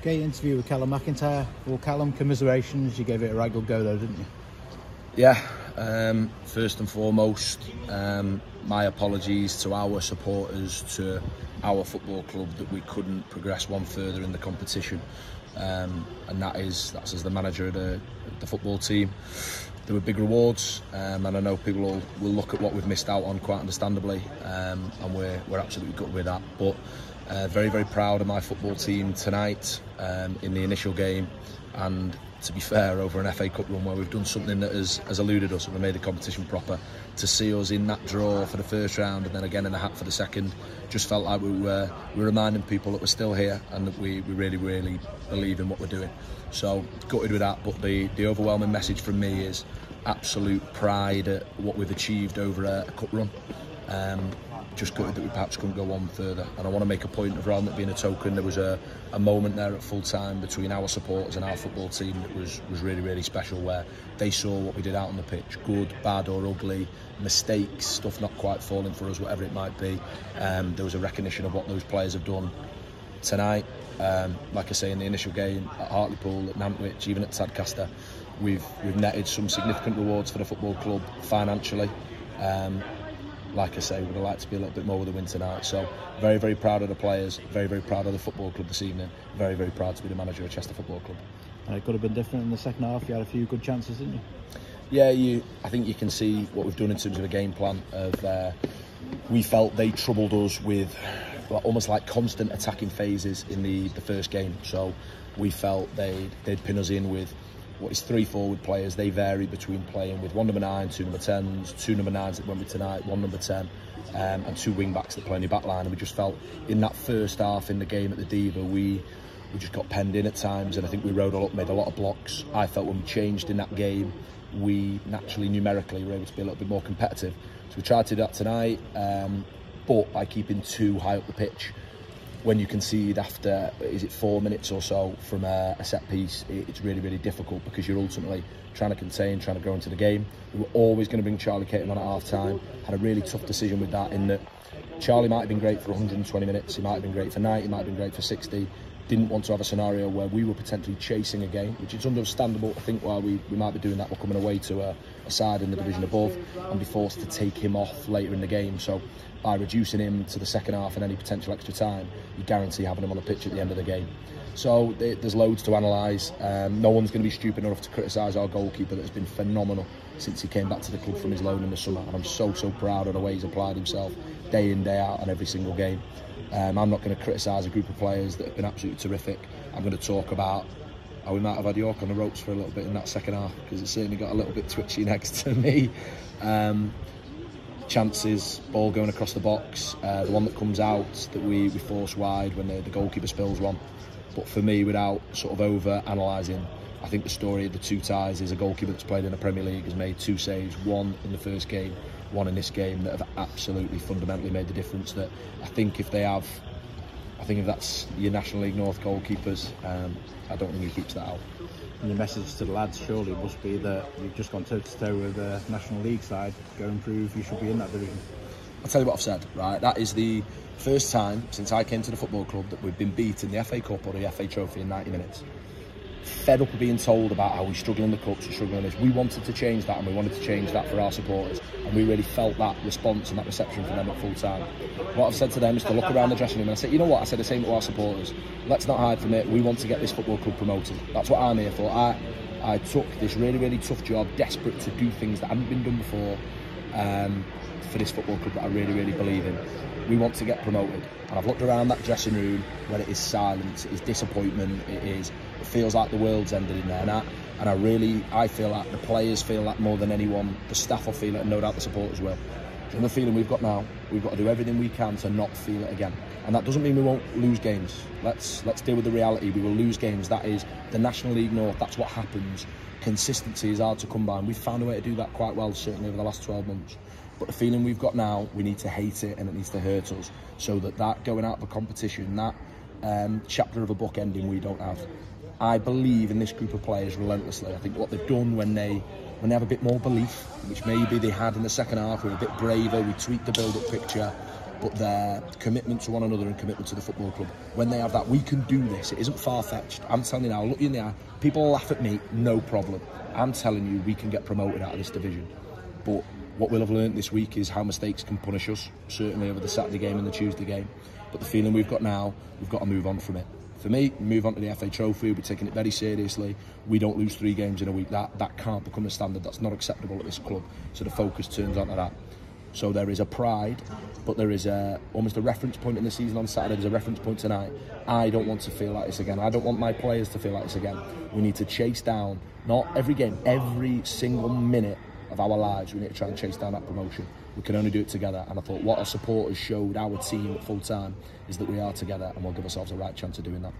Okay, interview with Calum McIntyre. Well, Calum, commiserations. You gave it a right good go though, didn't you? Yeah, first and foremost, my apologies to our supporters, to our football club, that we couldn't progress one further in the competition, and that's as the manager of the football team. There were big rewards, and I know people will look at what we've missed out on, quite understandably, and we're absolutely gutted with that. But very, very proud of my football team tonight in the initial game, and to be fair, over an FA Cup run where we've done something that has eluded us and we made the competition proper. To see us in that draw for the first round and then again in the hat for the second, just felt like we were reminding people that we're still here and that we really, really believe in what we're doing. So gutted with that, but the overwhelming message from me is absolute pride at what we've achieved over a cup run. Just gutted that we perhaps couldn't go on further, and I want to make a point of, rather than it being a token, there was a moment there at full time between our supporters and our football team that was really, really special, where they saw what we did out on the pitch, good, bad or ugly, mistakes, stuff not quite falling for us, whatever it might be. There was a recognition of what those players have done tonight. Like I say, in the initial game at Hartlepool, at Nantwich, even at Tadcaster, we've netted some significant rewards for the football club financially. Like I say, would have liked to be a little bit more with the win tonight. So very, very proud of the players, very, very proud of the football club this evening, very, very proud to be the manager of Chester Football Club. It could have been different in the second half. You had a few good chances, didn't you? Yeah, I think you can see what we've done in terms of a game plan. We felt they troubled us with almost like constant attacking phases in the first game. So we felt they'd pin us in with what is 3 forward players. They vary between playing with 1 number 9, 2 number 10s, 2 number 9s that went with tonight, 1 number 10, and 2 wing backs that play in your back line. And we just felt in that first half in the game at the Diva, we just got penned in at times, and I think we rode up, made a lot of blocks. I felt when we changed in that game, we naturally numerically were able to be a little bit more competitive. So we tried to do that tonight, but by keeping too high up the pitch. When you concede after, is it 4 minutes or so from a set piece, it's really, really difficult, because you're ultimately trying to contain, trying to grow into the game. We were always going to bring Charlie Caton on at half time. Had a really tough decision with that, in that Charlie might have been great for 120 minutes, he might have been great for 90, he might have been great for 60. Didn't want to have a scenario where we were potentially chasing a game, which is understandable. I think while we might be doing that, we're coming away to a side in the division above and be forced to take him off later in the game. So by reducing him to the second half and any potential extra time, you guarantee having him on the pitch at the end of the game. So there's loads to analyse. No one's going to be stupid enough to criticise our goalkeeper that has been phenomenal since he came back to the club from his loan in the summer, and I'm so proud of the way he's applied himself day in, day out on every single game. I'm not going to criticise a group of players that have been absolutely terrific. I'm going to talk about how we might have had York on the ropes for a little bit in that second half, because it certainly got a little bit twitchy next to me. Chances, ball going across the box, the one that comes out that we force wide when the goalkeeper spills one. But for me, without sort of over-analysing, I think the story of the 2 ties is a goalkeeper that's played in the Premier League has made 2 saves, 1 in the first game, 1 in this game, that have absolutely fundamentally made the difference. That I think if that's your National League North goalkeepers, I don't think he keeps that out. And your message to the lads surely must be that you've just gone toe to toe with the National League side. Go and prove you should be in that division. I'll tell you what I've said, right? That is the first time since I came to the football club that we've been beat in the FA Cup or the FA Trophy in 90 minutes. Fed up of being told about how we struggle in the cups, we struggle in this. We wanted to change that, and we wanted to change that for our supporters, and we really felt that response and that reception from them at full time. What I've said to them is to look around the dressing room, and I said, you know what, I said the same to our supporters, let's not hide from it, we want to get this football club promoted. That's what I'm here for. I took this really, really tough job, desperate to do things that hadn't been done before, for this football club that I really, really believe in. We want to get promoted, and I've looked around that dressing room where it is silence, it is disappointment, it feels like the world's ended in there, and I feel like the players feel that more than anyone. The staff will feel it, and no doubt the supporters will. And the feeling we've got now, we've got to do everything we can to not feel it again, and that doesn't mean we won't lose games. Let's deal with the reality. We will lose games. That is the National League North. That's what happens. Consistency is hard to come by, and we've found a way to do that quite well, certainly over the last 12 months. But the feeling we've got now, we need to hate it, and it needs to hurt us, so that going out of a competition, that chapter of a book ending, we don't have. I believe in this group of players relentlessly. I think what they've done when they have a bit more belief, which maybe they had in the second half, we were a bit braver, we tweaked the build-up picture, but their commitment to one another and commitment to the football club. When they have that, we can do this. It isn't far-fetched. I'm telling you now, I'll look you in the eye. People laugh at me, no problem. I'm telling you, we can get promoted out of this division. But what we'll have learned this week is how mistakes can punish us, certainly over the Saturday game and the Tuesday game. But the feeling we've got now, we've got to move on from it. For me, move on to the FA Trophy. We're taking it very seriously. We don't lose 3 games in a week. That can't become a standard. That's not acceptable at this club. So the focus turns onto that. So there is a pride, but there is almost a reference point in the season on Saturday. There's a reference point tonight. I don't want to feel like this again. I don't want my players to feel like this again. We need to chase down, not every game, every single minute of our lives. We need to try and chase down that promotion. We can only do it together. And I thought what our supporters showed our team at full time is that we are together, and we'll give ourselves a right chance of doing that.